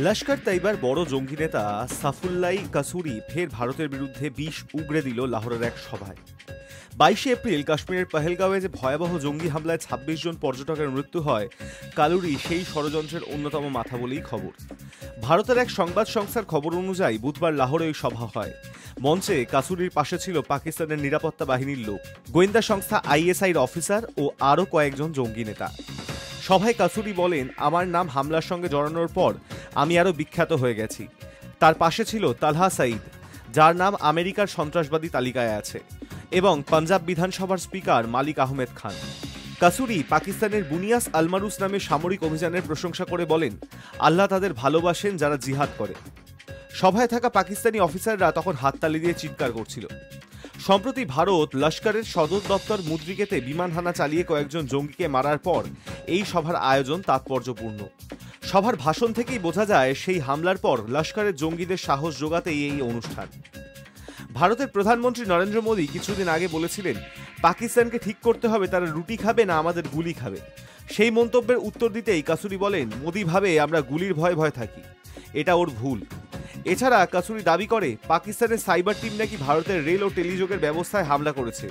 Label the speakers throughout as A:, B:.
A: লস্কর তৈবার বড় জঙ্গি নেতা সাফুল্লাই কাসুরি ফের ভারতের বিরুদ্ধে বিষ উগড়ে দিল লাহোরের এক সভায়। 22 এপ্রিল কাশ্মীরের পহেলগাঁওয়ে যে ভয়াবহ জঙ্গি হামলায় 26 জন পর্যটকের মৃত্যু হয়, কালুরি সেই ষড়যন্ত্রের অন্যতম মাথা বলেই খবর। ভারতের এক সংবাদ সংস্থার খবর অনুযায়ী বুধবার লাহোরে ওই সভা হয়। মঞ্চে কাসুরির পাশে ছিল পাকিস্তানের নিরাপত্তা বাহিনীর লোক, গোয়েন্দা সংস্থা আইএসআইর অফিসার ও আরও কয়েকজন জঙ্গি নেতা। সভায় কাসুরি বলেন, আমার নাম হামলার সঙ্গে জড়ানোর পর আমি আরও বিখ্যাত হয়ে গেছি। তার পাশে ছিল তালহা সাঈদ, যার নাম আমেরিকার সন্ত্রাসবাদী তালিকায় আছে, এবং পাঞ্জাব বিধানসভার স্পিকার মালিক আহমেদ খান। কাসুরি পাকিস্তানের বুনিয়াস আলমারুস নামে সামরিক অভিযানের প্রশংসা করে বলেন, আল্লাহ তাদের ভালোবাসেন যারা জিহাদ করে। সভায় থাকা পাকিস্তানি অফিসাররা তখন হাততালি দিয়ে চিৎকার করছিল। সম্প্রতি ভারত লস্করের সদর দপ্তর মুদ্রিকেতে বিমান হানা চালিয়ে কয়েকজন জঙ্গিকে মারার পর এই সভার আয়োজন তাৎপর্যপূর্ণ। সভার ভাষণ থেকেই বোঝা যায় সেই হামলার পর লস্করের জঙ্গিদের সাহস জোগাতেই এই অনুষ্ঠান। ভারতের প্রধানমন্ত্রী নরেন্দ্র মোদী কিছুদিন আগে বলেছিলেন, পাকিস্তানকে ঠিক করতে হবে তারা রুটি খাবে না আমাদের গুলি খাবে। সেই মন্তব্যের উত্তর দিতেই কাসুরি বলেন, মোদী ভাবে আমরা গুলির ভয়ে ভয়ে থাকি, এটা ওর ভুল। এছাড়া কাসুরি দাবি করে, পাকিস্তানের সাইবার টিম নাকি ভারতের রেল ও টেলিযোগের ব্যবস্থায় হামলা করেছে,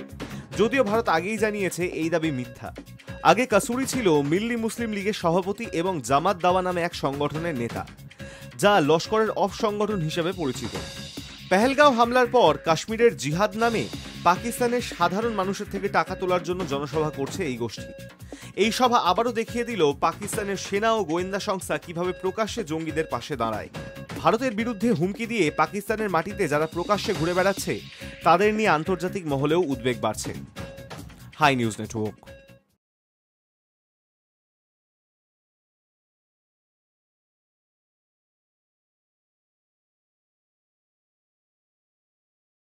A: যদিও ভারত আগেই জানিয়েছে এই দাবি মিথ্যা। আগে কাসুরি ছিল মিল্লি মুসলিম লীগের সভাপতি এবং জামাত দাওয়া নামে এক সংগঠনের নেতা, যা লস্করের অফ সংগঠন হিসেবে পরিচিত। পহেলগাঁও হামলার পর কাশ্মীরের জিহাদ নামে পাকিস্তানের সাধারণ মানুষের থেকে টাকা তোলার জন্য জনসভা করছে এই গোষ্ঠী। এই সভা আবারও দেখিয়ে দিল পাকিস্তানের সেনা ও গোয়েন্দা সংস্থা কিভাবে প্রকাশ্যে জঙ্গিদের পাশে দাঁড়ায়। ভারতের বিরুদ্ধে হুমকি দিয়ে পাকিস্তানের মাটিতে যারা প্রকাশ্যে ঘুরে বেড়াচ্ছে, তাদের নিয়ে আন্তর্জাতিক মহলেও উদ্বেগ বাড়ছে। Hi News network.